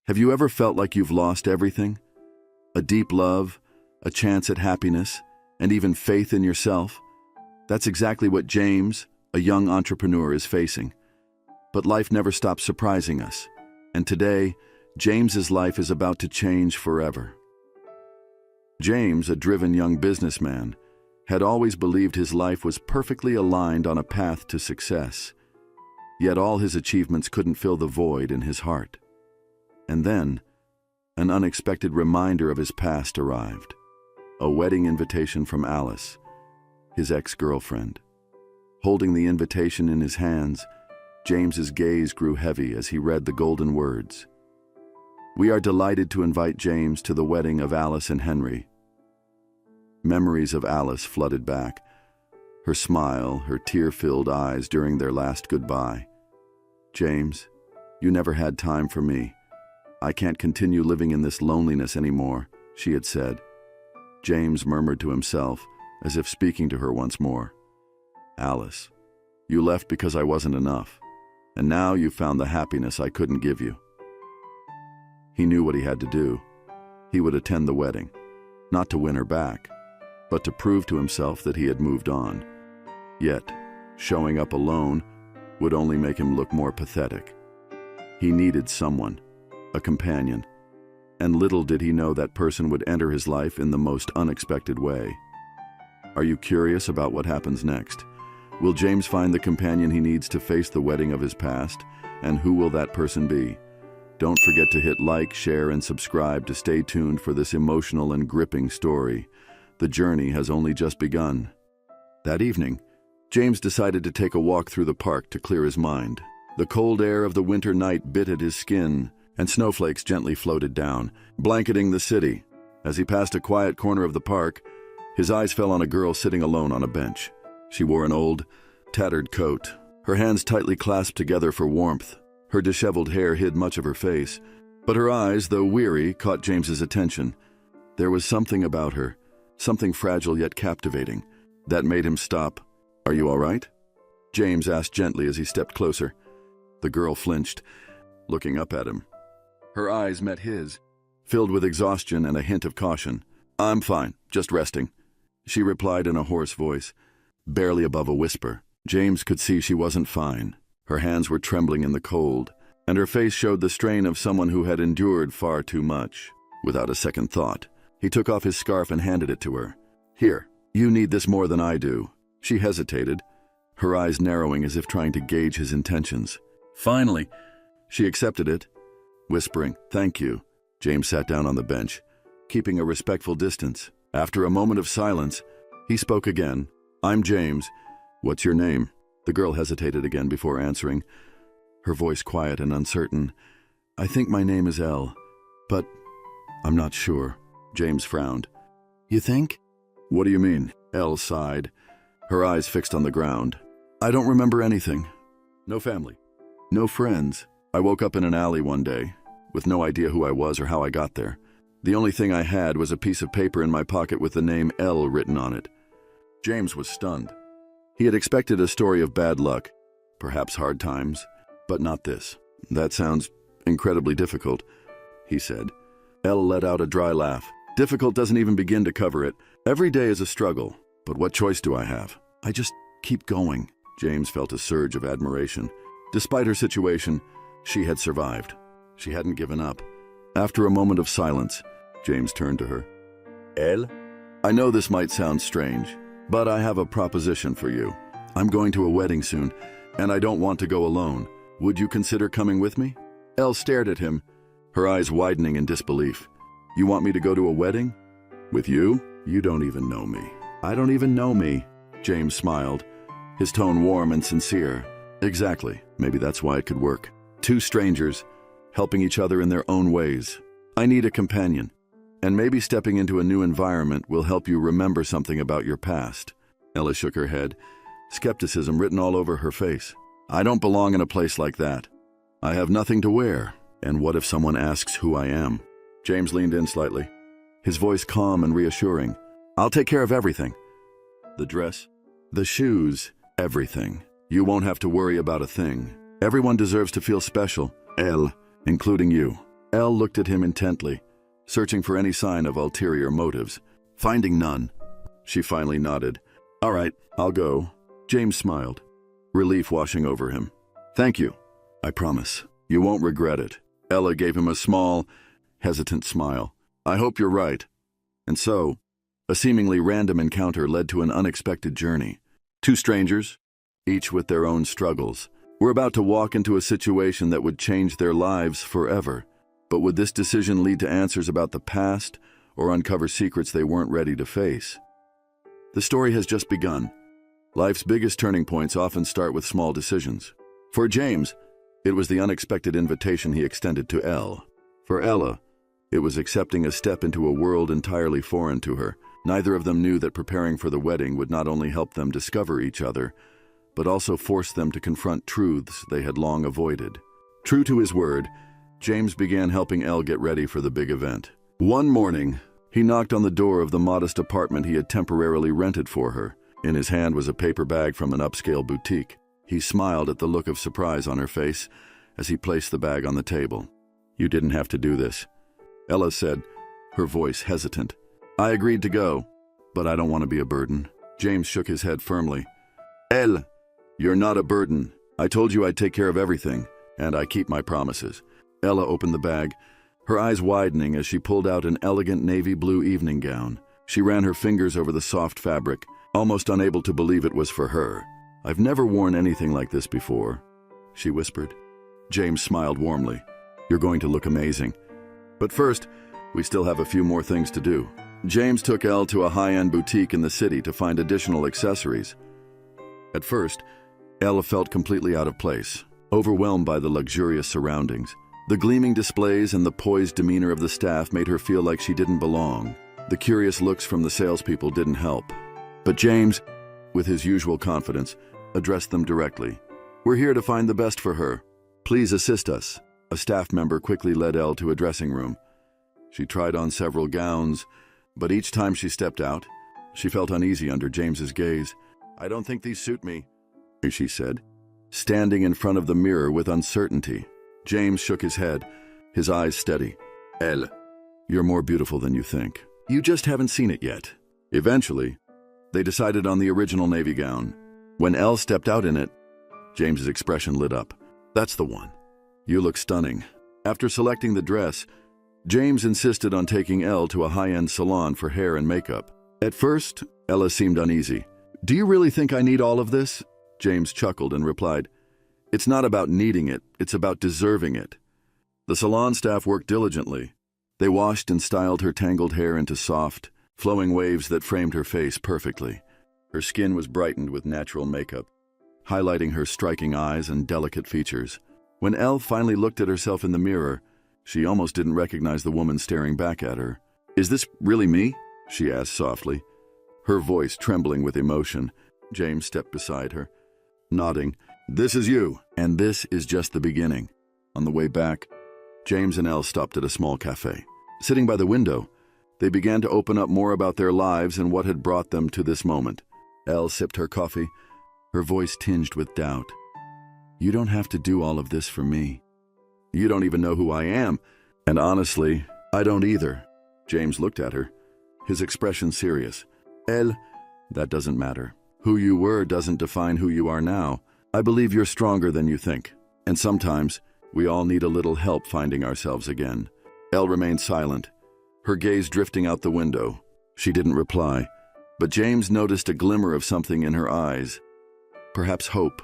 Have you ever felt like you've lost everything? A deep love, a chance at happiness, and even faith in yourself? That's exactly what James, a young entrepreneur, is facing. But life never stops surprising us. And today, James's life is about to change forever. James, a driven young businessman, had always believed his life was perfectly aligned on a path to success. Yet all his achievements couldn't fill the void in his heart. And then, an unexpected reminder of his past arrived. A wedding invitation from Alice, his ex-girlfriend. Holding the invitation in his hands, James's gaze grew heavy as he read the golden words. "We are delighted to invite James to the wedding of Alice and Henry." Memories of Alice flooded back, her smile, her tear-filled eyes during their last goodbye. "James, you never had time for me. I can't continue living in this loneliness anymore," she had said. James murmured to himself, as if speaking to her once more. "Alice, you left because I wasn't enough, and now you found the happiness I couldn't give you." He knew what he had to do. He would attend the wedding, not to win her back, but to prove to himself that he had moved on. Yet, showing up alone would only make him look more pathetic. He needed someone, a companion, and little did he know that person would enter his life in the most unexpected way. Are you curious about what happens next? Will James find the companion he needs to face the wedding of his past? And who will that person be? Don't forget to hit like, share, and subscribe to stay tuned for this emotional and gripping story. The journey has only just begun. That evening, James decided to take a walk through the park to clear his mind. The cold air of the winter night bit at his skin, and snowflakes gently floated down, blanketing the city. As he passed a quiet corner of the park, his eyes fell on a girl sitting alone on a bench. She wore an old, tattered coat, her hands tightly clasped together for warmth. Her disheveled hair hid much of her face, but her eyes, though weary, caught James's attention. There was something about her, something fragile yet captivating, that made him stop. "Are you all right?" James asked gently as he stepped closer. The girl flinched, looking up at him. Her eyes met his, filled with exhaustion and a hint of caution. "I'm fine, just resting," she replied in a hoarse voice, barely above a whisper. James could see she wasn't fine. Her hands were trembling in the cold, and her face showed the strain of someone who had endured far too much. Without a second thought, he took off his scarf and handed it to her. "Here, you need this more than I do." She hesitated, her eyes narrowing as if trying to gauge his intentions. Finally, she accepted it. Whispering, "Thank you," James sat down on the bench, keeping a respectful distance. After a moment of silence, he spoke again. "I'm James. What's your name?" The girl hesitated again before answering, her voice quiet and uncertain. "I think my name is Elle, but I'm not sure." James frowned. "You think?" "What do you mean?" Elle sighed, her eyes fixed on the ground. "I don't remember anything. No family. No friends. I woke up in an alley one day, with no idea who I was or how I got there. The only thing I had was a piece of paper in my pocket with the name Elle written on it." James was stunned. He had expected a story of bad luck, perhaps hard times, but not this. "That sounds incredibly difficult," he said. Elle let out a dry laugh. "Difficult doesn't even begin to cover it. Every day is a struggle, but what choice do I have? I just keep going." James felt a surge of admiration. Despite her situation, she had survived. She hadn't given up. After a moment of silence, James turned to her. "Elle? I know this might sound strange, but I have a proposition for you. I'm going to a wedding soon, and I don't want to go alone. Would you consider coming with me?" Elle stared at him, her eyes widening in disbelief. "You want me to go to a wedding? With you? You don't even know me." "I don't even know me," James smiled, his tone warm and sincere. "Exactly. Maybe that's why it could work. Two strangers, helping each other in their own ways. I need a companion, and maybe stepping into a new environment will help you remember something about your past." Ella shook her head, skepticism written all over her face. "I don't belong in a place like that. I have nothing to wear. And what if someone asks who I am?" James leaned in slightly, his voice calm and reassuring. "I'll take care of everything. The dress, the shoes, everything. You won't have to worry about a thing. Everyone deserves to feel special, Elle, including you." Elle looked at him intently, searching for any sign of ulterior motives. Finding none, she finally nodded. All right, I'll go. James smiled, relief washing over him. Thank you. I promise. You won't regret it. Ella gave him a small, hesitant smile. I hope you're right. And so, a seemingly random encounter led to an unexpected journey. Two strangers, each with their own struggles, were about to walk into a situation that would change their lives forever. But would this decision lead to answers about the past or uncover secrets they weren't ready to face? The story has just begun. Life's biggest turning points often start with small decisions. For James, it was the unexpected invitation he extended to Elle. For Ella, it was accepting a step into a world entirely foreign to her. Neither of them knew that preparing for the wedding would not only help them discover each other, but also force them to confront truths they had long avoided. True to his word, James began helping Elle get ready for the big event. One morning, he knocked on the door of the modest apartment he had temporarily rented for her. In his hand was a paper bag from an upscale boutique. He smiled at the look of surprise on her face as he placed the bag on the table. You didn't have to do this, Ella said, her voice hesitant. I agreed to go, but I don't want to be a burden. James shook his head firmly. Elle, you're not a burden. I told you I'd take care of everything, and I keep my promises. Ella opened the bag, her eyes widening as she pulled out an elegant navy blue evening gown. She ran her fingers over the soft fabric, almost unable to believe it was for her. I've never worn anything like this before, she whispered. James smiled warmly. You're going to look amazing. But first, we still have a few more things to do. James took Elle to a high-end boutique in the city to find additional accessories. At first, Ella felt completely out of place, overwhelmed by the luxurious surroundings. The gleaming displays and the poised demeanor of the staff made her feel like she didn't belong. The curious looks from the salespeople didn't help. But James, with his usual confidence, addressed them directly. We're here to find the best for her. Please assist us. A staff member quickly led Elle to a dressing room. She tried on several gowns, but each time she stepped out, she felt uneasy under James's gaze. I don't think these suit me, she said, standing in front of the mirror with uncertainty. James shook his head, his eyes steady. Elle, you're more beautiful than you think. You just haven't seen it yet. Eventually, they decided on the original navy gown. When Elle stepped out in it, James's expression lit up. That's the one. You look stunning. After selecting the dress, James insisted on taking Elle to a high-end salon for hair and makeup. At first, Ella seemed uneasy. Do you really think I need all of this? James chuckled and replied, It's not about needing it, it's about deserving it. The salon staff worked diligently. They washed and styled her tangled hair into soft, flowing waves that framed her face perfectly. Her skin was brightened with natural makeup, highlighting her striking eyes and delicate features. When Elle finally looked at herself in the mirror, she almost didn't recognize the woman staring back at her. Is this really me? She asked softly, her voice trembling with emotion. James stepped beside her, nodding. This is you, and this is just the beginning. On the way back, James and Elle stopped at a small cafe. Sitting by the window, they began to open up more about their lives and what had brought them to this moment. Elle sipped her coffee, her voice tinged with doubt. You don't have to do all of this for me. You don't even know who I am. And honestly, I don't either. James looked at her, his expression serious. Elle, that doesn't matter. Who you were doesn't define who you are now. I believe you're stronger than you think. And sometimes, we all need a little help finding ourselves again. Elle remained silent, her gaze drifting out the window. She didn't reply, but James noticed a glimmer of something in her eyes. Perhaps hope,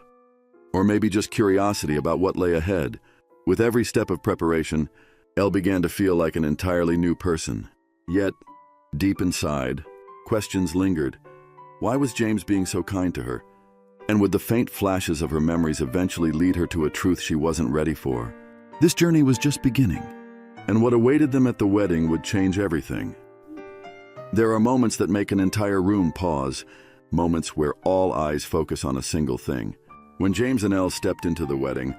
or maybe just curiosity about what lay ahead. With every step of preparation, Elle began to feel like an entirely new person. Yet, deep inside, questions lingered. Why was James being so kind to her? And would the faint flashes of her memories eventually lead her to a truth she wasn't ready for? This journey was just beginning, and what awaited them at the wedding would change everything. There are moments that make an entire room pause, moments where all eyes focus on a single thing. When James and Elle stepped into the wedding,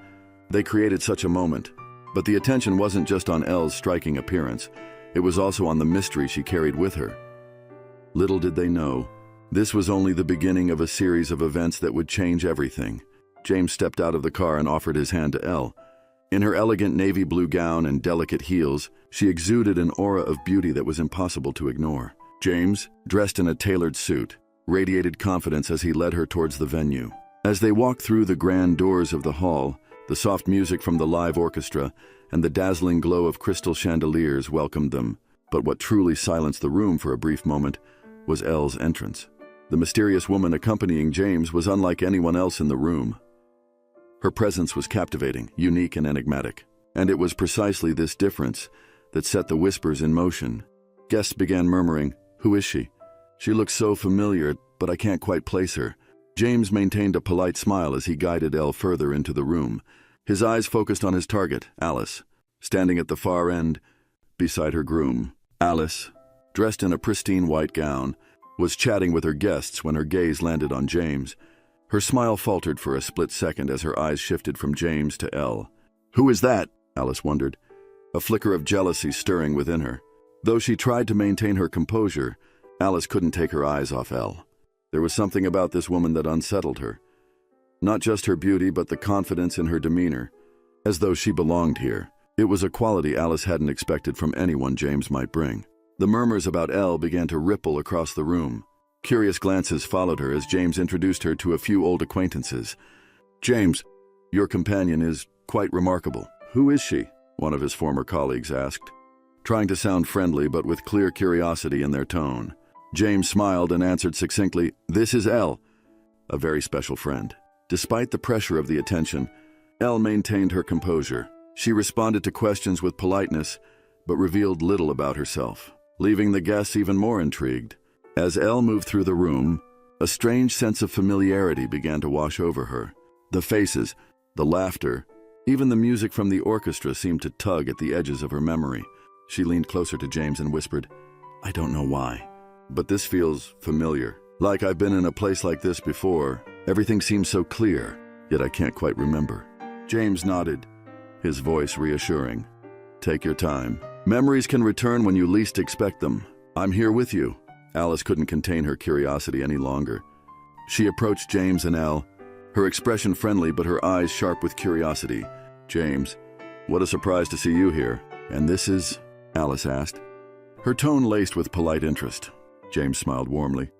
they created such a moment. But the attention wasn't just on Elle's striking appearance, it was also on the mystery she carried with her. Little did they know, this was only the beginning of a series of events that would change everything. James stepped out of the car and offered his hand to Elle. In her elegant navy blue gown and delicate heels, she exuded an aura of beauty that was impossible to ignore. James, dressed in a tailored suit, radiated confidence as he led her towards the venue. As they walked through the grand doors of the hall, the soft music from the live orchestra and the dazzling glow of crystal chandeliers welcomed them. But what truly silenced the room for a brief moment was Elle's entrance. The mysterious woman accompanying James was unlike anyone else in the room. Her presence was captivating, unique, and enigmatic. And it was precisely this difference that set the whispers in motion. Guests began murmuring, "Who is she? She looks so familiar, but I can't quite place her." James maintained a polite smile as he guided Elle further into the room. His eyes focused on his target, Alice, standing at the far end beside her groom. Alice, dressed in a pristine white gown, was chatting with her guests when her gaze landed on James. Her smile faltered for a split second as her eyes shifted from James to Elle. "Who is that?" Alice wondered, a flicker of jealousy stirring within her. Though she tried to maintain her composure, Alice couldn't take her eyes off Elle. There was something about this woman that unsettled her. Not just her beauty, but the confidence in her demeanor, as though she belonged here. It was a quality Alice hadn't expected from anyone James might bring. The murmurs about Elle began to ripple across the room. Curious glances followed her as James introduced her to a few old acquaintances. "James, your companion is quite remarkable. Who is she?" one of his former colleagues asked, trying to sound friendly but with clear curiosity in their tone. James smiled and answered succinctly, "This is Elle, a very special friend." Despite the pressure of the attention, Elle maintained her composure. She responded to questions with politeness, but revealed little about herself, leaving the guests even more intrigued. As Elle moved through the room, a strange sense of familiarity began to wash over her. The faces, the laughter, even the music from the orchestra seemed to tug at the edges of her memory. She leaned closer to James and whispered, "I don't know why, but this feels familiar. Like I've been in a place like this before. Everything seems so clear, yet I can't quite remember." James nodded, his voice reassuring. "Take your time. Memories can return when you least expect them. I'm here with you." Alice couldn't contain her curiosity any longer. She approached James and Elle, her expression friendly but her eyes sharp with curiosity. "James, what a surprise to see you here. And this is?" Alice asked, her tone laced with polite interest. James smiled warmly,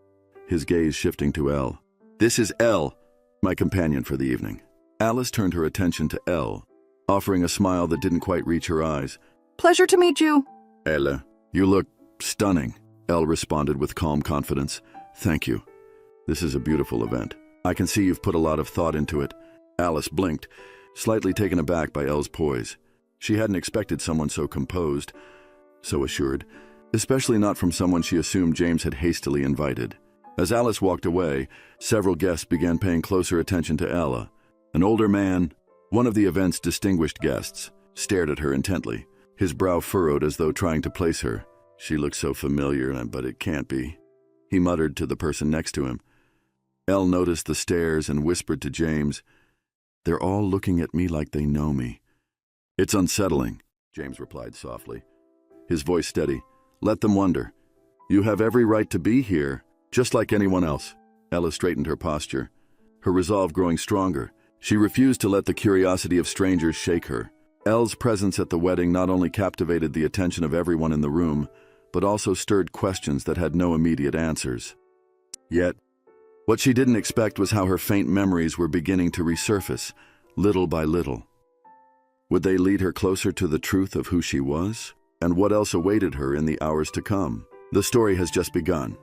his gaze shifting to Elle. "This is Elle, my companion for the evening." Alice turned her attention to Elle, offering a smile that didn't quite reach her eyes. "Pleasure to meet you." "Elle, you look stunning," Elle responded with calm confidence. "Thank you. This is a beautiful event. I can see you've put a lot of thought into it." Alice blinked, slightly taken aback by Elle's poise. She hadn't expected someone so composed, so assured, especially not from someone she assumed James had hastily invited. As Alice walked away, several guests began paying closer attention to Ella. An older man, one of the event's distinguished guests, stared at her intently, his brow furrowed as though trying to place her. "She looks so familiar, but it can't be," he muttered to the person next to him. Elle noticed the stares and whispered to James, "They're all looking at me like they know me." "It's unsettling," James replied softly, his voice steady. "Let them wonder. You have every right to be here, just like anyone else." Ella straightened her posture, her resolve growing stronger. She refused to let the curiosity of strangers shake her. Elle's presence at the wedding not only captivated the attention of everyone in the room, but also stirred questions that had no immediate answers. Yet, what she didn't expect was how her faint memories were beginning to resurface, little by little. Would they lead her closer to the truth of who she was? And what else awaited her in the hours to come? The story has just begun.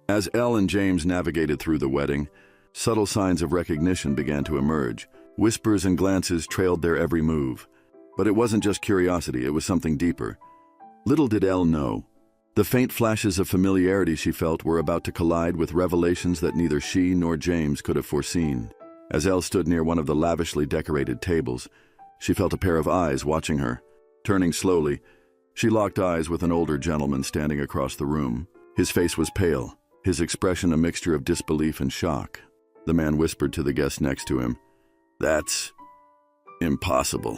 As Elle and James navigated through the wedding, subtle signs of recognition began to emerge. Whispers and glances trailed their every move. But it wasn't just curiosity, it was something deeper. Little did Elle know, the faint flashes of familiarity she felt were about to collide with revelations that neither she nor James could have foreseen. As Elle stood near one of the lavishly decorated tables, she felt a pair of eyes watching her. Turning slowly, she locked eyes with an older gentleman standing across the room. His face was pale, his expression a mixture of disbelief and shock. The man whispered to the guest next to him, "That's impossible."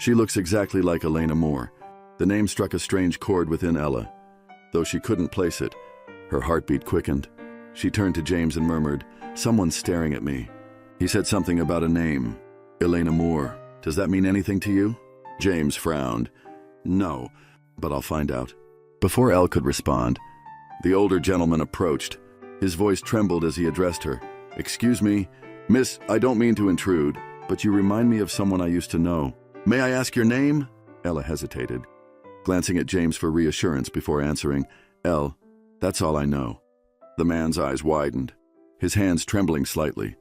"She looks exactly like Elena Moore." The name struck a strange chord within Ella. Though she couldn't place it, her heartbeat quickened. She turned to James and murmured, "Someone's staring at me." He said something about a name, Elena Moore. Does that mean anything to you? James frowned. No, but I'll find out. Before Elle could respond, the older gentleman approached. His voice trembled as he addressed her. Excuse me, miss, I don't mean to intrude, but you remind me of someone I used to know. May I ask your name? Ella hesitated, glancing at James for reassurance before answering. Elle, that's all I know. The man's eyes widened, his hands trembling slightly.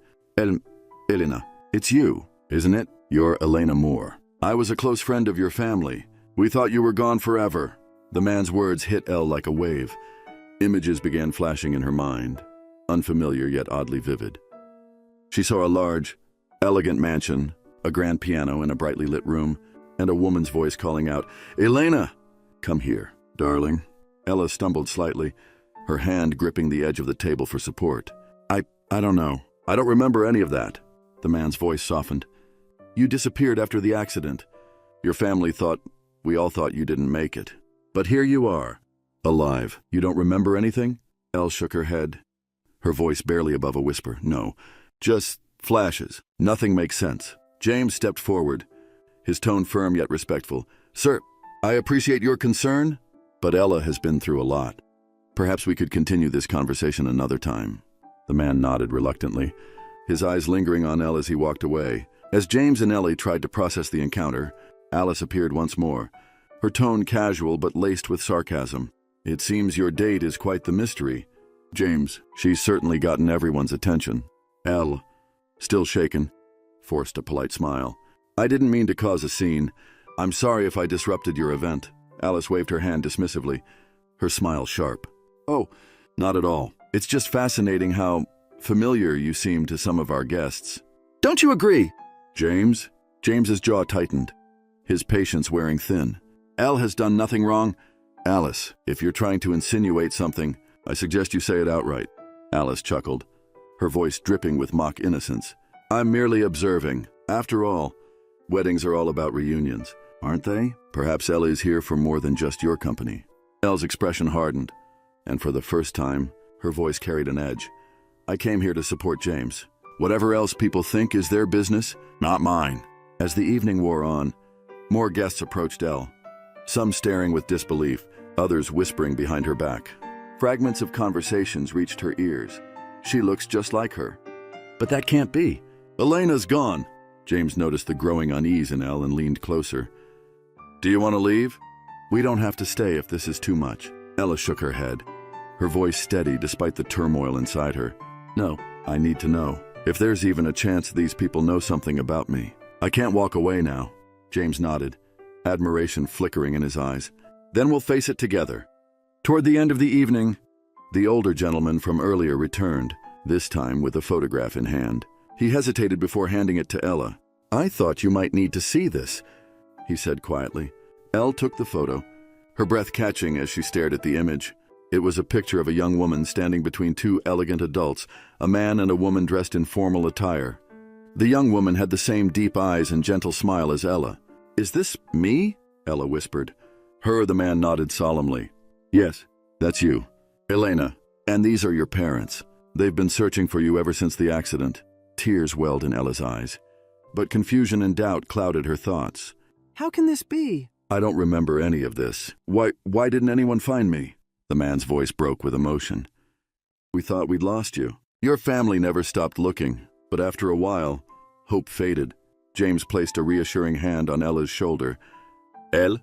Elena, it's you, isn't it? You're Elena Moore. I was a close friend of your family. We thought you were gone forever. The man's words hit Elle like a wave. Images began flashing in her mind, unfamiliar yet oddly vivid. She saw a large, elegant mansion, a grand piano in a brightly lit room, and a woman's voice calling out, Elena! Come here, darling. Ella stumbled slightly, her hand gripping the edge of the table for support. I don't know. I don't remember any of that. The man's voice softened. You disappeared after the accident. Your family thought, we all thought you didn't make it. But here you are, alive. You don't remember anything? Elle shook her head, her voice barely above a whisper. No, just flashes. Nothing makes sense. James stepped forward, his tone firm yet respectful. Sir, I appreciate your concern, but Ella has been through a lot. Perhaps we could continue this conversation another time. The man nodded reluctantly, his eyes lingering on Elle as he walked away. As James and Ellie tried to process the encounter, Alice appeared once more, her tone casual but laced with sarcasm. It seems your date is quite the mystery. James, she's certainly gotten everyone's attention. Elle, still shaken, forced a polite smile. I didn't mean to cause a scene. I'm sorry if I disrupted your event. Alice waved her hand dismissively, her smile sharp. Oh, not at all. It's just fascinating how familiar you seem to some of our guests. Don't you agree? James? James's jaw tightened, his patience wearing thin. Elle has done nothing wrong. Alice, if you're trying to insinuate something, I suggest you say it outright. Alice chuckled, her voice dripping with mock innocence. I'm merely observing. After all, weddings are all about reunions, aren't they? Perhaps Ellie's here for more than just your company. Elle's expression hardened, and for the first time, her voice carried an edge. I came here to support James. Whatever else people think is their business, not mine. As the evening wore on, more guests approached Elle, some staring with disbelief, others whispering behind her back. Fragments of conversations reached her ears. She looks just like her. But that can't be. Elena's gone. James noticed the growing unease in Elle and leaned closer. Do you want to leave? We don't have to stay if this is too much. Ella shook her head, her voice steady despite the turmoil inside her. No, I need to know. If there's even a chance these people know something about me. I can't walk away now. James nodded, admiration flickering in his eyes. Then we'll face it together. Toward the end of the evening, the older gentleman from earlier returned, this time with a photograph in hand. He hesitated before handing it to Ella. I thought you might need to see this, he said quietly. Elle took the photo, her breath catching as she stared at the image. It was a picture of a young woman standing between two elegant adults, a man and a woman dressed in formal attire. The young woman had the same deep eyes and gentle smile as Ella. Is this me? Ella whispered. The man nodded solemnly. Yes, that's you. Elena, and these are your parents. They've been searching for you ever since the accident. Tears welled in Ella's eyes, but confusion and doubt clouded her thoughts. How can this be? I don't remember any of this. Why didn't anyone find me? The man's voice broke with emotion. We thought we'd lost you. Your family never stopped looking, but after a while, hope faded. James placed a reassuring hand on Ella's shoulder. Elle,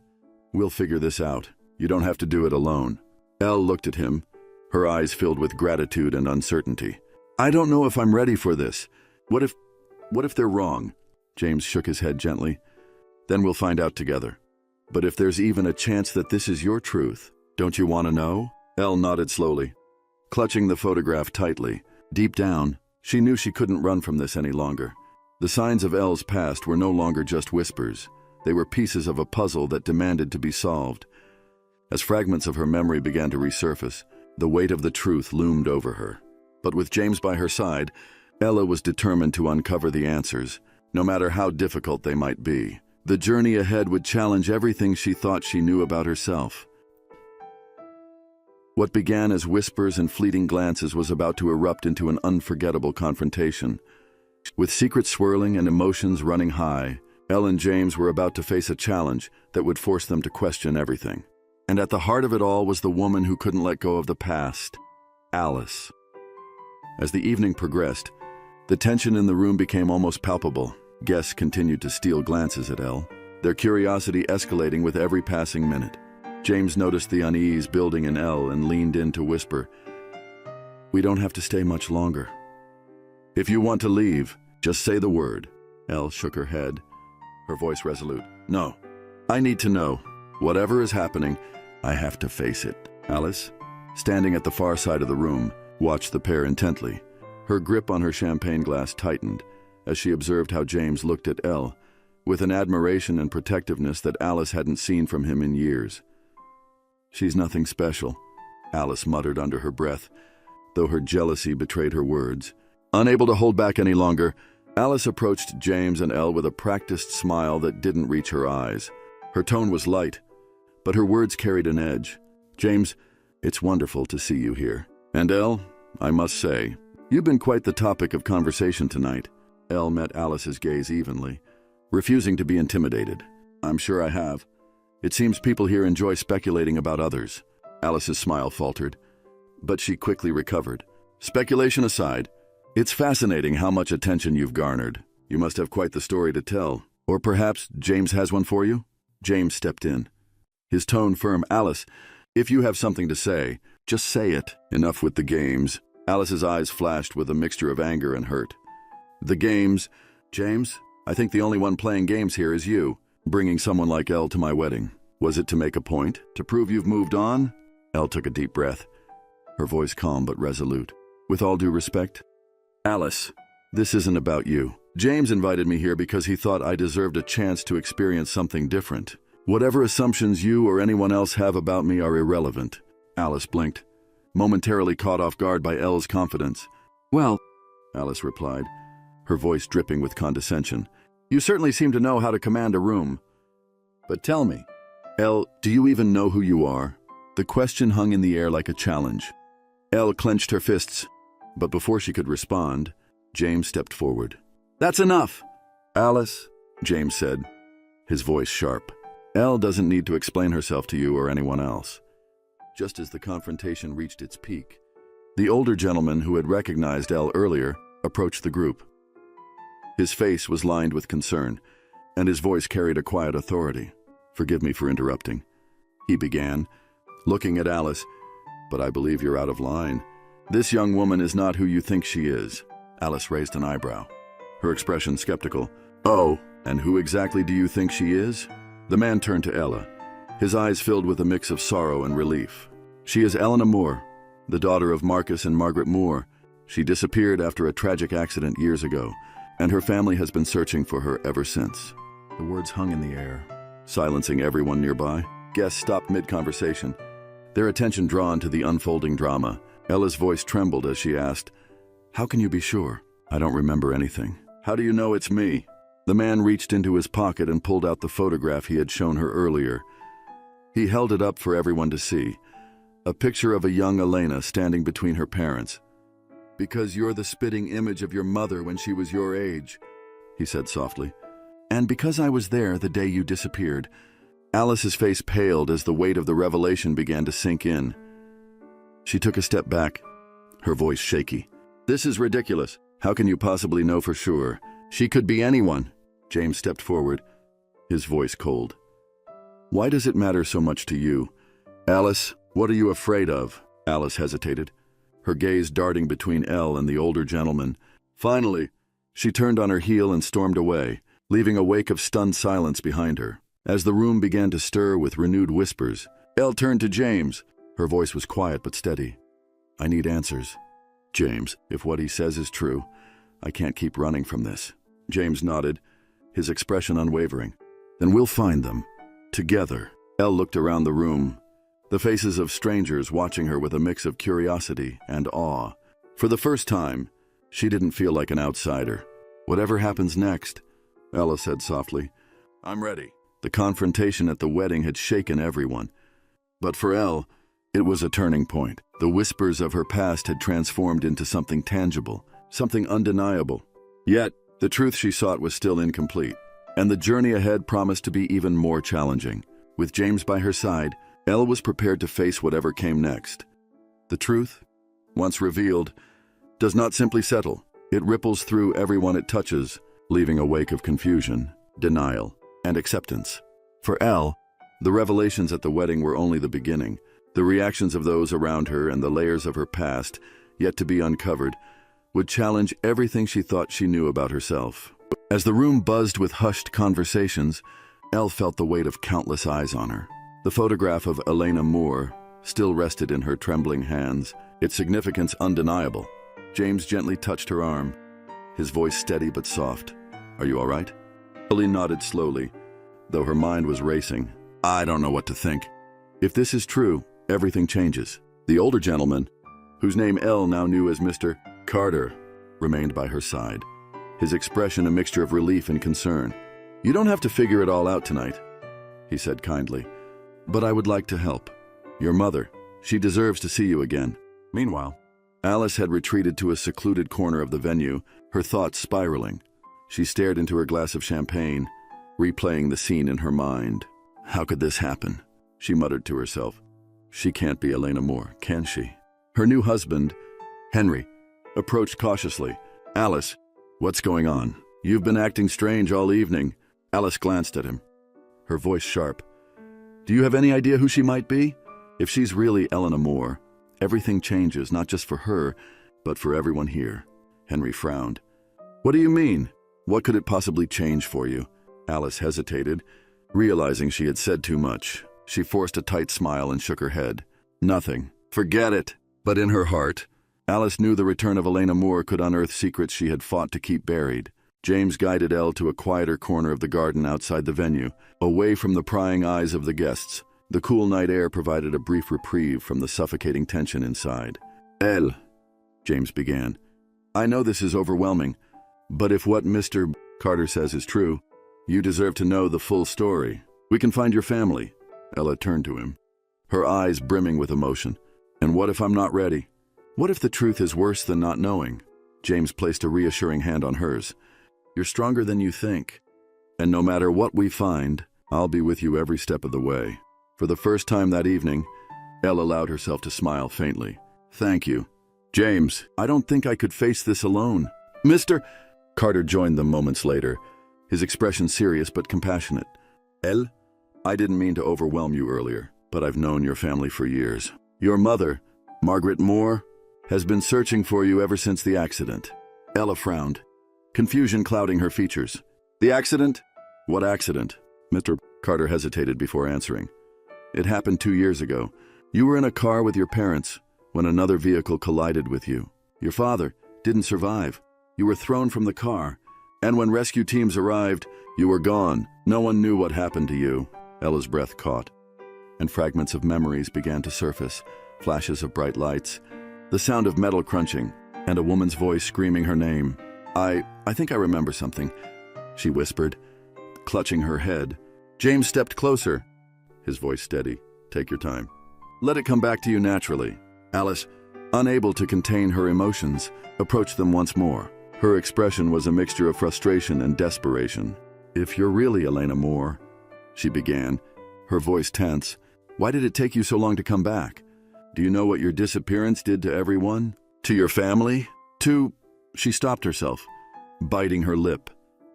we'll figure this out. You don't have to do it alone. Elle looked at him, her eyes filled with gratitude and uncertainty. I don't know if I'm ready for this. What if they're wrong? James shook his head gently. Then we'll find out together. But if there's even a chance that this is your truth, don't you want to know? Elle nodded slowly, clutching the photograph tightly. Deep down, she knew she couldn't run from this any longer. The signs of Elle's past were no longer just whispers. They were pieces of a puzzle that demanded to be solved. As fragments of her memory began to resurface, the weight of the truth loomed over her. But with James by her side, Ella was determined to uncover the answers, no matter how difficult they might be. The journey ahead would challenge everything she thought she knew about herself. What began as whispers and fleeting glances was about to erupt into an unforgettable confrontation. With secrets swirling and emotions running high, Elle and James were about to face a challenge that would force them to question everything. And at the heart of it all was the woman who couldn't let go of the past, Alice. As the evening progressed, the tension in the room became almost palpable. Guests continued to steal glances at Elle, their curiosity escalating with every passing minute. James noticed the unease building in Elle and leaned in to whisper, "We don't have to stay much longer. If you want to leave, just say the word." Elle shook her head, her voice resolute. "No, I need to know. Whatever is happening, I have to face it." Alice, standing at the far side of the room, watched the pair intently. Her grip on her champagne glass tightened as she observed how James looked at Elle with an admiration and protectiveness that Alice hadn't seen from him in years. "She's nothing special," Alice muttered under her breath, though her jealousy betrayed her words. Unable to hold back any longer, Alice approached James and Elle with a practiced smile that didn't reach her eyes. Her tone was light, but her words carried an edge. "James, it's wonderful to see you here. And Elle, I must say, you've been quite the topic of conversation tonight." Elle met Alice's gaze evenly, refusing to be intimidated. "I'm sure I have. It seems people here enjoy speculating about others." Alice's smile faltered, but she quickly recovered. "Speculation aside, it's fascinating how much attention you've garnered. You must have quite the story to tell. Or perhaps James has one for you?" James stepped in, his tone firm. "Alice, if you have something to say, just say it. Enough with the games." Alice's eyes flashed with a mixture of anger and hurt. "The games? James, I think the only one playing games here is you, bringing someone like Elle to my wedding. Was it to make a point? To prove you've moved on?" Elle took a deep breath, her voice calm but resolute. "With all due respect, Alice, this isn't about you. James invited me here because he thought I deserved a chance to experience something different. Whatever assumptions you or anyone else have about me are irrelevant." Alice blinked, momentarily caught off guard by Elle's confidence. "Well," Alice replied, her voice dripping with condescension, "you certainly seem to know how to command a room. But tell me, Elle, do you even know who you are?" The question hung in the air like a challenge. Elle clenched her fists, but before she could respond, James stepped forward. "That's enough!" "Alice," James said, his voice sharp, "Elle doesn't need to explain herself to you or anyone else." Just as the confrontation reached its peak, the older gentleman who had recognized Elle earlier approached the group. His face was lined with concern, and his voice carried a quiet authority. "Forgive me for interrupting," he began, looking at Alice, "but I believe you're out of line. This young woman is not who you think she is." Alice raised an eyebrow, her expression skeptical. "Oh, and who exactly do you think she is?" The man turned to Ella, his eyes filled with a mix of sorrow and relief. "She is Eleanor Moore, the daughter of Marcus and Margaret Moore. She disappeared after a tragic accident years ago, and her family has been searching for her ever since." The words hung in the air, silencing everyone nearby. Guests stopped mid-conversation, their attention drawn to the unfolding drama. Ella's voice trembled as she asked, "How can you be sure?" "I don't remember anything." "How do you know it's me?" The man reached into his pocket and pulled out the photograph he had shown her earlier. He held it up for everyone to see, a picture of a young Elena standing between her parents. "Because you're the spitting image of your mother when she was your age," he said softly. "And because I was there the day you disappeared." Alice's face paled as the weight of the revelation began to sink in. She took a step back, her voice shaky. "This is ridiculous. How can you possibly know for sure? She could be anyone." James stepped forward, his voice cold. "Why does it matter so much to you? Alice, what are you afraid of?" Alice hesitated, her gaze darting between Elle and the older gentleman. Finally, she turned on her heel and stormed away, leaving a wake of stunned silence behind her. As the room began to stir with renewed whispers, Elle turned to James. Her voice was quiet but steady. "I need answers. James, if what he says is true, I can't keep running from this." James nodded, his expression unwavering. "Then we'll find them. Together." Elle looked around the room, the faces of strangers watching her with a mix of curiosity and awe. For the first time, she didn't feel like an outsider. "Whatever happens next," Ella said softly, "I'm ready." The confrontation at the wedding had shaken everyone. But for Elle, it was a turning point. The whispers of her past had transformed into something tangible, something undeniable. Yet, the truth she sought was still incomplete. And the journey ahead promised to be even more challenging. With James by her side, Elle was prepared to face whatever came next. The truth, once revealed, does not simply settle. It ripples through everyone it touches, leaving a wake of confusion, denial, and acceptance. For Elle, the revelations at the wedding were only the beginning. The reactions of those around her and the layers of her past, yet to be uncovered, would challenge everything she thought she knew about herself. As the room buzzed with hushed conversations, Elle felt the weight of countless eyes on her. The photograph of Elena Moore still rested in her trembling hands, its significance undeniable. James gently touched her arm, his voice steady but soft. "Are you all right?" Ellie nodded slowly, though her mind was racing. "I don't know what to think. If this is true, everything changes." The older gentleman, whose name Elle now knew as Mr. Carter, remained by her side, his expression a mixture of relief and concern. "You don't have to figure it all out tonight," he said kindly, "but I would like to help. Your mother, she deserves to see you again." Meanwhile, Alice had retreated to a secluded corner of the venue, her thoughts spiraling. She stared into her glass of champagne, replaying the scene in her mind. "How could this happen?" she muttered to herself. "She can't be Elena Moore, can she?" Her new husband, Henry, approached cautiously. "Alice, what's going on? You've been acting strange all evening." Alice glanced at him, her voice sharp. "Do you have any idea who she might be? If she's really Elena Moore, everything changes, not just for her, but for everyone here." Henry frowned. "What do you mean? What could it possibly change for you?" Alice hesitated, realizing she had said too much. She forced a tight smile and shook her head. "Nothing. Forget it." But in her heart, Alice knew the return of Elena Moore could unearth secrets she had fought to keep buried. James guided Elle to a quieter corner of the garden outside the venue, away from the prying eyes of the guests. The cool night air provided a brief reprieve from the suffocating tension inside. "Elle," James began, "I know this is overwhelming, but if what Mr. Carter says is true, you deserve to know the full story. We can find your family." Ella turned to him, her eyes brimming with emotion. "And what if I'm not ready? What if the truth is worse than not knowing?" James placed a reassuring hand on hers. "You're stronger than you think. And no matter what we find, I'll be with you every step of the way." For the first time that evening, Elle allowed herself to smile faintly. "Thank you. James, I don't think I could face this alone." "Mr. Carter joined them moments later, his expression serious but compassionate. "Elle, I didn't mean to overwhelm you earlier, but I've known your family for years. Your mother, Margaret Moore, has been searching for you ever since the accident." Ella frowned, confusion clouding her features. "The accident? What accident?" Mr. Carter hesitated before answering. "It happened 2 years ago. You were in a car with your parents when another vehicle collided with you. Your father didn't survive. You were thrown from the car, and when rescue teams arrived, you were gone. No one knew what happened to you." Ella's breath caught, and fragments of memories began to surface, flashes of bright lights, the sound of metal crunching, and a woman's voice screaming her name. I think I remember something," she whispered, clutching her head. James stepped closer, his voice steady. "Take your time. Let it come back to you naturally." Alice, unable to contain her emotions, approached them once more. Her expression was a mixture of frustration and desperation. "If you're really Elena Moore," she began, her voice tense, "why did it take you so long to come back? Do you know what your disappearance did to everyone? To your family? To—" She stopped herself, biting her lip.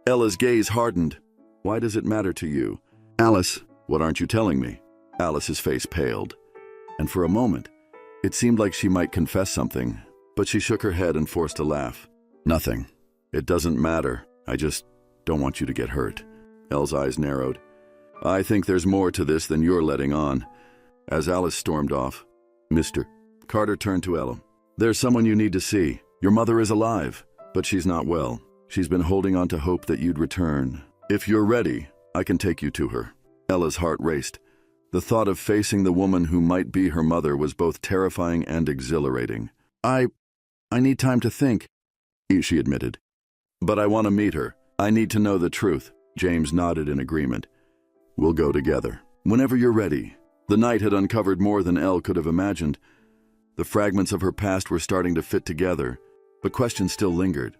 Ella's gaze hardened. "Why does it matter to you?" "Alice, what aren't you telling me?" Alice's face paled, and for a moment, it seemed like she might confess something, but she shook her head and forced a laugh. "Nothing. It doesn't matter. I just don't want you to get hurt." Elle's eyes narrowed. "I think there's more to this than you're letting on." As Alice stormed off, Mr. Carter turned to Ella. "There's someone you need to see. Your mother is alive, but she's not well. She's been holding on to hope that you'd return. If you're ready, I can take you to her." Ella's heart raced. The thought of facing the woman who might be her mother was both terrifying and exhilarating. I need time to think," she admitted. "But I want to meet her. I need to know the truth." James nodded in agreement. "We'll go together. Whenever you're ready." The night had uncovered more than Elle could have imagined. The fragments of her past were starting to fit together, but questions still lingered.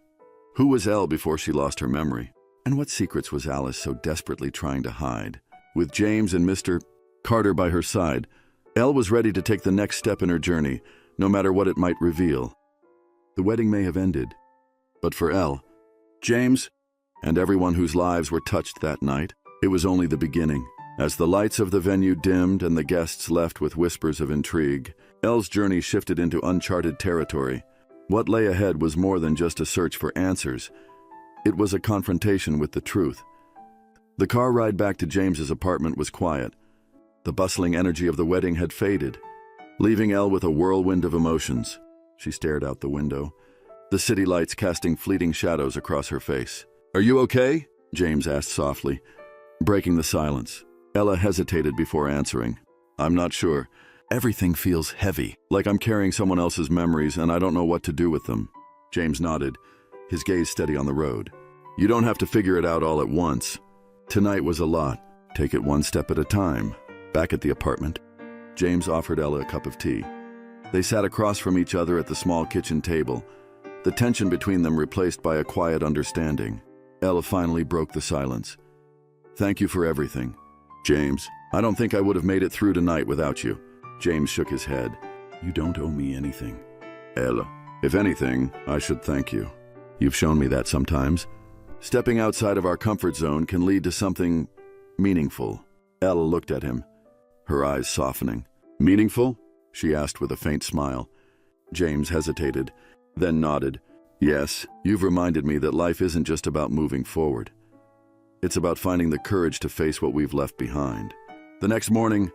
Who was Elle before she lost her memory? And what secrets was Alice so desperately trying to hide? With James and Mr. Carter by her side, Elle was ready to take the next step in her journey, no matter what it might reveal. The wedding may have ended, but for Elle, James, and everyone whose lives were touched that night, it was only the beginning. As the lights of the venue dimmed and the guests left with whispers of intrigue, Elle's journey shifted into uncharted territory. What lay ahead was more than just a search for answers. It was a confrontation with the truth. The car ride back to James's apartment was quiet. The bustling energy of the wedding had faded, leaving Elle with a whirlwind of emotions. She stared out the window, the city lights casting fleeting shadows across her face. "Are you okay?" James asked softly, breaking the silence. Ella hesitated before answering. "I'm not sure. Everything feels heavy, like I'm carrying someone else's memories and I don't know what to do with them." James nodded, his gaze steady on the road. "You don't have to figure it out all at once. Tonight was a lot. Take it one step at a time." Back at the apartment, James offered Ella a cup of tea. They sat across from each other at the small kitchen table, the tension between them replaced by a quiet understanding. Ella finally broke the silence. "Thank you for everything, James. I don't think I would have made it through tonight without you." James shook his head. "You don't owe me anything, Ella. If anything, I should thank you. You've shown me that sometimes. Stepping outside of our comfort zone can lead to something meaningful." Ella looked at him, her eyes softening. "Meaningful?" she asked with a faint smile. James hesitated, then nodded. "Yes, you've reminded me that life isn't just about moving forward. It's about finding the courage to face what we've left behind." The next morning,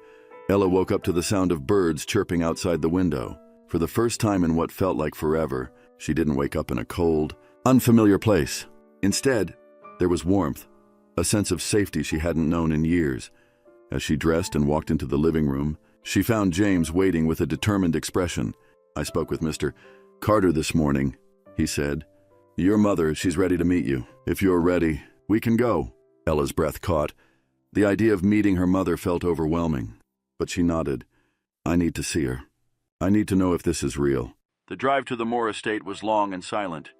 Ella woke up to the sound of birds chirping outside the window. For the first time in what felt like forever, she didn't wake up in a cold, unfamiliar place. Instead, there was warmth, a sense of safety she hadn't known in years. As she dressed and walked into the living room, she found James waiting with a determined expression. "I spoke with Mr. Carter this morning," he said. "Your mother, she's ready to meet you. If you're ready, we can go." Ella's breath caught. The idea of meeting her mother felt overwhelming, but she nodded. "I need to see her. I need to know if this is real." The drive to the Moore estate was long and silent.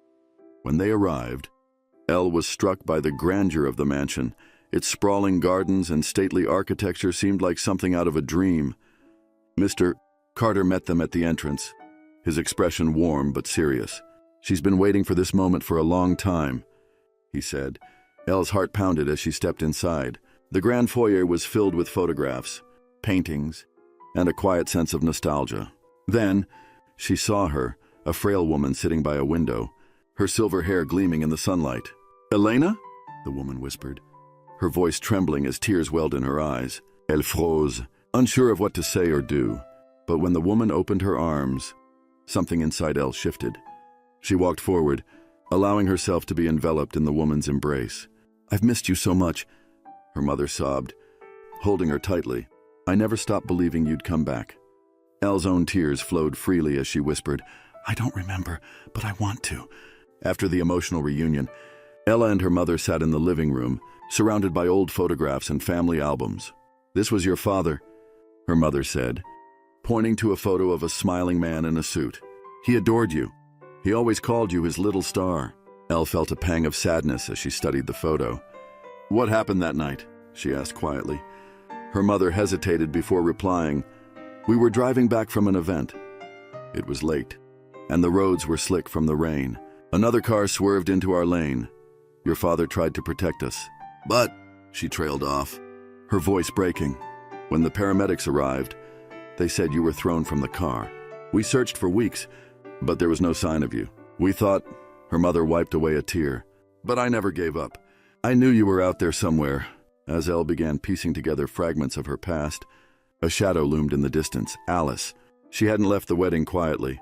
When they arrived, Elle was struck by the grandeur of the mansion. Its sprawling gardens and stately architecture seemed like something out of a dream. Mr. Carter met them at the entrance, his expression warm but serious. "She's been waiting for this moment for a long time," he said. Elle's heart pounded as she stepped inside. The grand foyer was filled with photographs, paintings, and a quiet sense of nostalgia. Then, she saw her, a frail woman sitting by a window, her silver hair gleaming in the sunlight. "Elena?" the woman whispered, her voice trembling as tears welled in her eyes. Elle froze, unsure of what to say or do. But when the woman opened her arms, something inside Elle shifted. She walked forward, allowing herself to be enveloped in the woman's embrace. "I've missed you so much," her mother sobbed, holding her tightly. "I never stopped believing you'd come back." Elle's own tears flowed freely as she whispered, "I don't remember, but I want to." After the emotional reunion, Ella and her mother sat in the living room, surrounded by old photographs and family albums. "This was your father," her mother said, pointing to a photo of a smiling man in a suit. "He adored you. He always called you his little star." Elle felt a pang of sadness as she studied the photo. "What happened that night?" she asked quietly. Her mother hesitated before replying. "We were driving back from an event. It was late, and the roads were slick from the rain. Another car swerved into our lane. Your father tried to protect us. But," she trailed off, her voice breaking. "When the paramedics arrived, they said you were thrown from the car. We searched for weeks, but there was no sign of you. We thought," her mother wiped away a tear, "but I never gave up. I knew you were out there somewhere." As Elle began piecing together fragments of her past, a shadow loomed in the distance. Alice. She hadn't left the wedding quietly.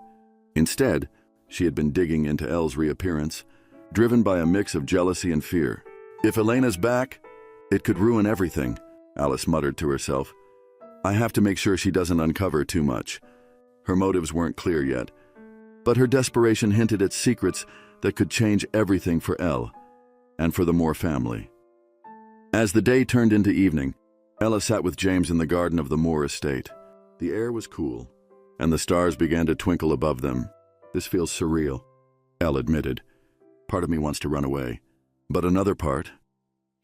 Instead, she had been digging into Elle's reappearance, driven by a mix of jealousy and fear. "If Elena's back, it could ruin everything," Alice muttered to herself. "I have to make sure she doesn't uncover too much." Her motives weren't clear yet, but her desperation hinted at secrets that could change everything for Elle and for the Moore family. As the day turned into evening, Ella sat with James in the garden of the Moore estate. The air was cool, and the stars began to twinkle above them. "This feels surreal," Elle admitted. "Part of me wants to run away, But another part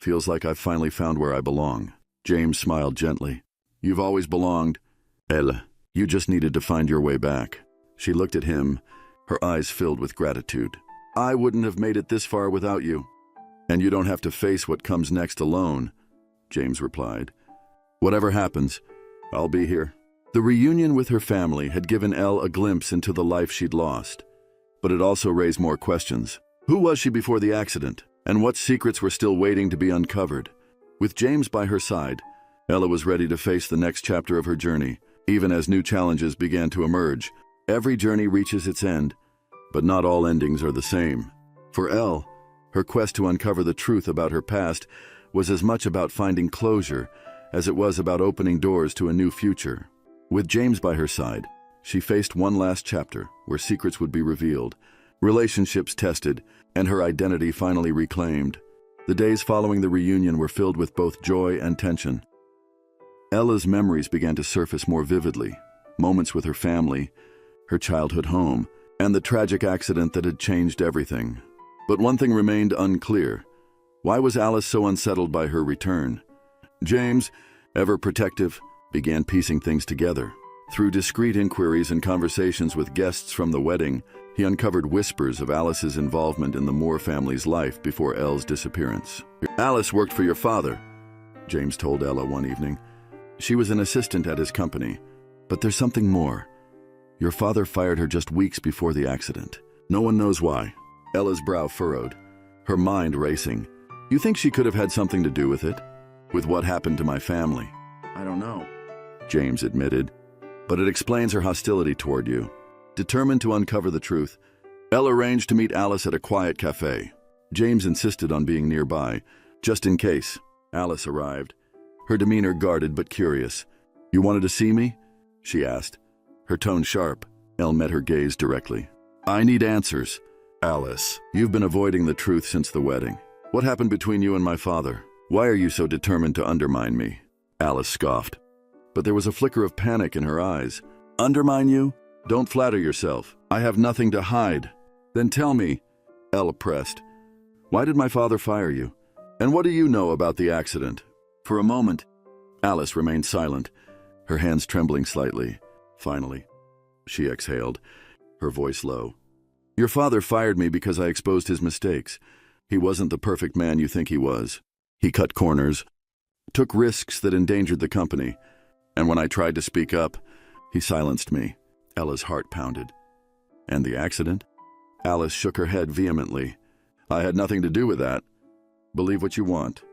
feels like I've finally found where I belong. James smiled gently. You've always belonged, Elle. You just needed to find your way back. She looked at him, her eyes filled with gratitude. I wouldn't have made it this far without you. And you don't have to face what comes next alone, James replied. Whatever happens, I'll be here. The reunion with her family had given Elle a glimpse into the life she'd lost, but it also raised more questions. Who was she before the accident, and what secrets were still waiting to be uncovered? With James by her side, Ella was ready to face the next chapter of her journey, even as new challenges began to emerge. Every journey reaches its end, but not all endings are the same. For Elle, her quest to uncover the truth about her past was as much about finding closure as it was about opening doors to a new future. With James by her side, she faced one last chapter where secrets would be revealed, relationships tested, and her identity finally reclaimed. The days following the reunion were filled with both joy and tension. Ella's memories began to surface more vividly, moments with her family, her childhood home, and the tragic accident that had changed everything. But one thing remained unclear. Why was Alice so unsettled by her return? James, ever protective, began piecing things together. Through discreet inquiries and conversations with guests from the wedding, he uncovered whispers of Alice's involvement in the Moore family's life before Elle's disappearance. Alice worked for your father, James told Ella one evening. She was an assistant at his company. But there's something more. Your father fired her just weeks before the accident. No one knows why. Ella's brow furrowed, her mind racing. You think she could have had something to do with it? With what happened to my family? I don't know, James admitted. But it explains her hostility toward you. Determined to uncover the truth, Ella arranged to meet Alice at a quiet cafe. James insisted on being nearby, just in case. Alice arrived, her demeanor guarded but curious. You wanted to see me? She asked, her tone sharp. Elle met her gaze directly. I need answers. Alice, you've been avoiding the truth since the wedding. What happened between you and my father? Why are you so determined to undermine me? Alice scoffed, but there was a flicker of panic in her eyes. Undermine you? Don't flatter yourself. I have nothing to hide. Then tell me, Ella pressed. Why did my father fire you? And what do you know about the accident? For a moment, Alice remained silent, her hands trembling slightly. Finally, she exhaled, her voice low. Your father fired me because I exposed his mistakes. He wasn't the perfect man you think he was. He cut corners, took risks that endangered the company, and when I tried to speak up, he silenced me. Ella's heart pounded. And the accident? Alice shook her head vehemently. I had nothing to do with that. Believe what you want.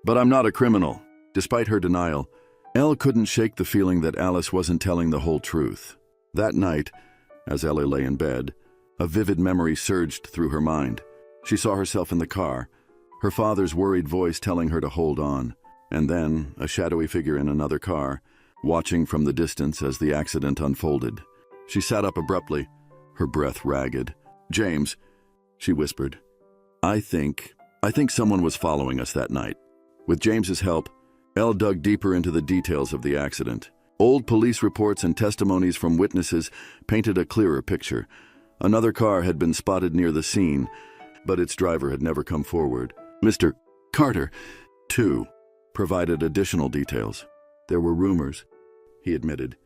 But I'm not a criminal. Despite her denial, Elle couldn't shake the feeling that Alice wasn't telling the whole truth. That night, as Ella lay in bed, a vivid memory surged through her mind. She saw herself in the car, her father's worried voice telling her to hold on, and then a shadowy figure in another car, watching from the distance as the accident unfolded. She sat up abruptly, her breath ragged. James, she whispered, I think someone was following us that night. With James's help, Elle dug deeper into the details of the accident. Old police reports and testimonies from witnesses painted a clearer picture. Another car had been spotted near the scene, but its driver had never come forward. Mr. Carter, too, provided additional details. There were rumors, he admitted.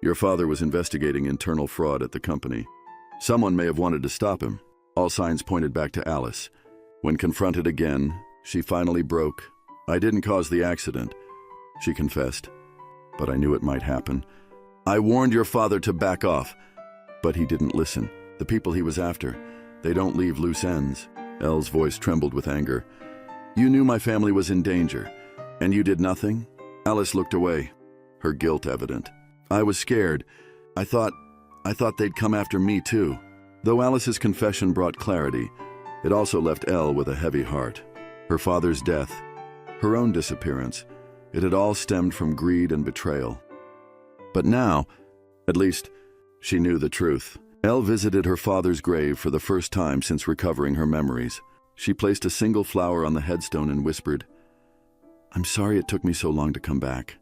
Your father was investigating internal fraud at the company. Someone may have wanted to stop him. All signs pointed back to Alice. When confronted again, she finally broke. I didn't cause the accident, she confessed, but I knew it might happen. I warned your father to back off, but he didn't listen. The people he was after, they don't leave loose ends. Elle's voice trembled with anger. You knew my family was in danger, and you did nothing? Alice looked away, her guilt evident. I was scared. I thought they'd come after me too. Though Alice's confession brought clarity, it also left Elle with a heavy heart. Her father's death, her own disappearance, it had all stemmed from greed and betrayal. But now, at least, she knew the truth. Elle visited her father's grave for the first time since recovering her memories. She placed a single flower on the headstone and whispered, I'm sorry it took me so long to come back.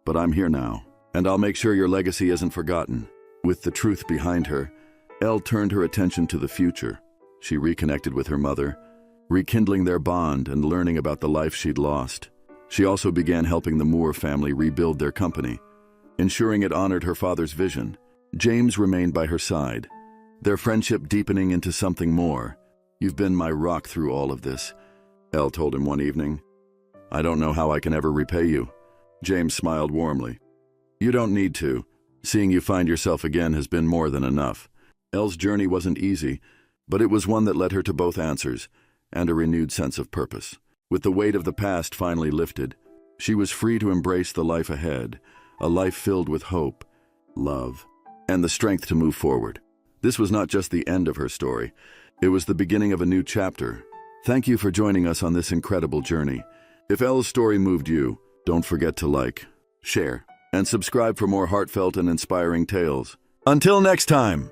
But I'm here now, and I'll make sure your legacy isn't forgotten. With the truth behind her, Elle turned her attention to the future. She reconnected with her mother, rekindling their bond and learning about the life she'd lost. She also began helping the Moore family rebuild their company, ensuring it honored her father's vision. James remained by her side, their friendship deepening into something more. "You've been my rock through all of this," Elle told him one evening. "I don't know how I can ever repay you." James smiled warmly. "You don't need to. Seeing you find yourself again has been more than enough." Elle's journey wasn't easy, but it was one that led her to both answers and a renewed sense of purpose. With the weight of the past finally lifted, she was free to embrace the life ahead, a life filled with hope, love, and the strength to move forward. This was not just the end of her story, it was the beginning of a new chapter. Thank you for joining us on this incredible journey. If Elle's story moved you, don't forget to like, share, and subscribe for more heartfelt and inspiring tales. Until next time!